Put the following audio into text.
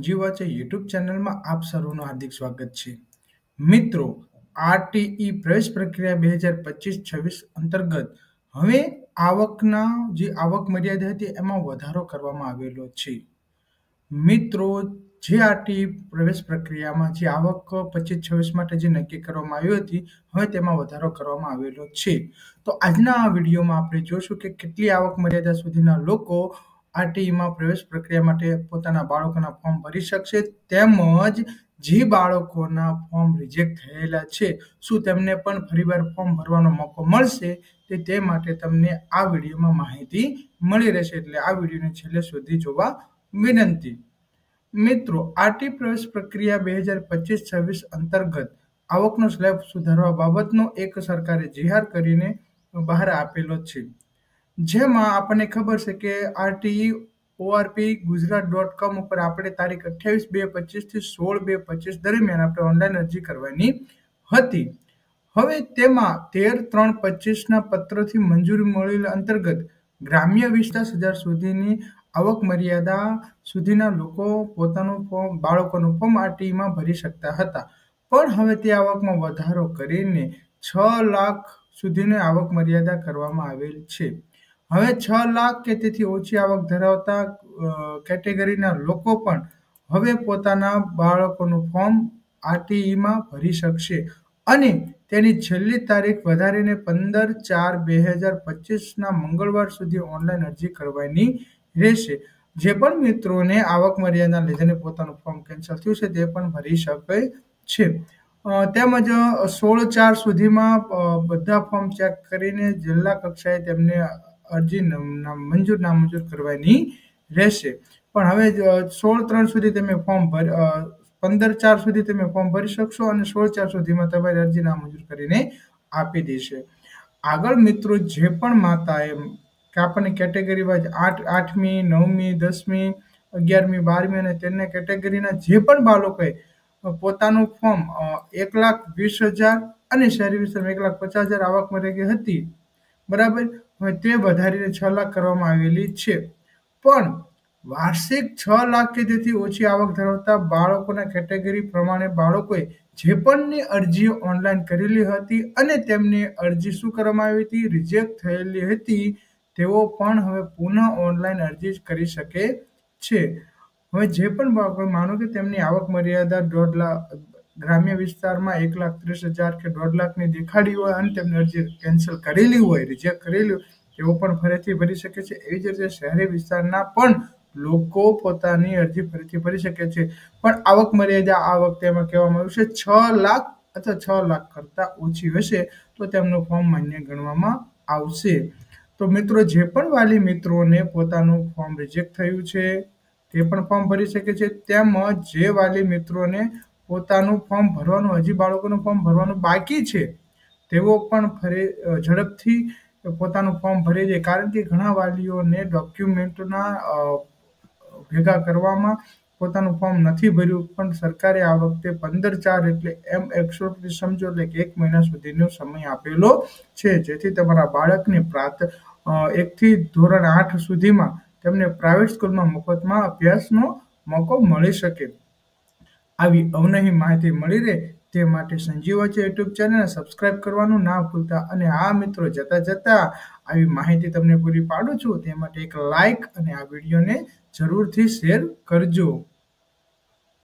જીવા છે યુટ્યુબ ચેનલમાં આપ સર્વનું હાર્દિક સ્વાગત છે. મિત્રો, આરટીઈ પ્રવેશ પ્રક્રિયા 2025-26 અંતર્ગત હવે આવકના જે આવક મર્યાદા હતી એમાં વધારો કરવામાં આવેલો છે. મિત્રો, જે આરટીઈ પ્રવેશ પ્રક્રિયામાં જે આવક 25-26 માટે જે નક્કી કરવામાં આવી હતી, હવે તેમાં વધારો કરવામાં આવેલો છે. તો આજના આ વિડીયોમાં આપણે જોશું કે કેટલી આવક મર્યાદા સુધીના લોકો આરટીઈમાં પ્રવેશ પ્રક્રિયા માટે પોતાના બાળકોના ફોર્મ ભરી શકશે, તેમજ જે બાળકોના ફોર્મ રિજેક્ટ થયેલા છે શું તેમને પણ ફરીવાર ફોર્મ ભરવાનો મોકો મળશે તે માટે તમને આ વિડીયોમાં માહિતી મળી રહેશે, એટલે આ વિડીયોને છેલ્લે સુધી જોવા વિનંતી. મિત્રો, આરટીઈ પ્રવેશ પ્રક્રિયા 2025-26 અંતર્ગત આવકનો સ્લેબ સુધારવા બાબતનો એક સરકારે જાહેર કરીને બહાર આપેલો છે. જેમાં આપણને ખબર છે કે આરટીઈ ORP gujarat.com ઉપર આપણે તારીખ 28/2/25 થી 16/2/25 દરમિયાન આપણે ઓનલાઈન અરજી કરવાની હતી. હવે તેમાં 13/3/25 ના પત્રથી મંજૂરી મળેલ અંતર્ગત ગ્રામ્ય વિસ્તાર 10,000 સુધીની આવક મર્યાદા સુધીના લોકો પોતાનું બાળકોનું ફોર્મ આરટીઈમાં ભરી શકતા હતા. પણ હવે તે આવકમાં વધારો કરીને 6 લાખ સુધીની આવક મર્યાદા કરવામાં આવેલ છે. હવે 6 લાખ કે તેથી ઓછી આવક ધરાવતા કેટેગરીના લોકો પણ હવે પોતાના બાળકોનું ફોર્મ આરટીઈમાં ભરી શકશે અને તેની છેલ્લી તારીખ વધારીને 15/4/2025 ના મંગળવાર સુધી ઓનલાઈન અરજી કરવાની રહેશે. જે પણ મિત્રોને આવક મર્યાદાના લીધે પોતાનું ફોર્મ કેન્સલ થયું છે તે પણ ભરી શકે છે. તેમજ 16/4 સુધીમાં બધા ફોર્મ ચેક કરીને જિલ્લા કક્ષાએ તેમને અરજી મંજૂર નામંજૂર કરવાની રહેશે. પણ હવે 16/3 સુધી તમે ફોર્મ 15/4 સુધી તમે ફોર્મ ભરી શકશો અને 16/4 સુધીમાં તમારી અરજી નામંજૂર કરીને આપી દેશે. આગળ મિત્રો, જે પણ માતાએ કે આપણને કેટેગરી વાઇઝ 8મી, 9મી, 10મી, 11મી, 12મી અને 13મી કેટેગરીના જે પણ બાળકોએ પોતાનું ફોર્મ 1,20,000 અને શહેરી વિસ્તારમાં 1,50,000 આવક મર્યાદા હતી, બરાબર, હવે તે વધારીને 6 લાખ કરવામાં આવેલી છે. પણ વાર્ષિક 6 લાખ કે તેથી ઓછી આવક ધરાવતા બાળકોના કેટેગરી પ્રમાણે બાળકોએ જે પણની અરજીઓ ઓનલાઈન કરેલી હતી અને તેમની અરજી શું કરવામાં આવી હતી, રિજેક્ટ થયેલી હતી, તેઓ પણ હવે પુનઃ ઓનલાઈન અરજી કરી શકે છે. હવે જે પણ બાળકો માનો કે તેમની આવક મર્યાદા 1.5 લાખ ગ્રામ્ય વિસ્તારમાં 1,30,000 કે 1.5 લાખની દેખાડી હોય અને તેમની અરજી કેન્સલ કરેલી હોય, રિજેક્ટ કરેલી હોય, તેઓ પણ ફરીથી ભરી શકે છે. એવી જ રીતે શહેરી વિસ્તારના પણ લોકો પોતાની અરજી ફરીથી ભરી શકે છે. પણ આવક મર્યાદા આ વખતે એમાં કહેવામાં આવ્યું છે 6 લાખ અથવા 6 લાખ કરતાં ઓછી હશે તો તેમનું ફોર્મ માન્ય ગણવામાં આવશે. તો મિત્રો, જે પણ વાલી મિત્રોને પોતાનું ફોર્મ રિજેક્ટ થયું છે તે પણ ફોર્મ ભરી શકે છે. તેમજ જે વાલી મિત્રોને પોતાનું ફોર્મ ભરવાનું, હજી બાળકોનું ફોર્મ ભરવાનું બાકી છે, તેઓ પણ ઝડપથી પોતાનું ફોર્મ ભરી દે. કારણ કે ઘણા વાલીઓને ડોક્યુમેન્ટના ભેગા કરવામાં પોતાનું ફોર્મ નથી ભર્યું, પણ સરકારે આ વખતે 15/4 એટલે એમ એક્સોટી સમજો, એટલે કે 1 મહિના સુધીનો સમય આપેલો છે, જેથી તમારા બાળકને 1 થી ધોરણ 8 સુધીમાં તેમને પ્રાઇવેટ સ્કૂલમાં મફતમાં અભ્યાસનો મોકો મળી શકે. આવી અવનવી માહિતી મળી રહે તે માટે સંજીવા છે યુટ્યુબ ચેનલને સબસ્ક્રાઇબ કરવાનું ના ભૂલતા. અને આ મિત્રો, જતા આવી માહિતી તમને પૂરી પાડું છું તે માટે એક લાઈક અને આ વિડીયોને જરૂરથી શેર કરજો.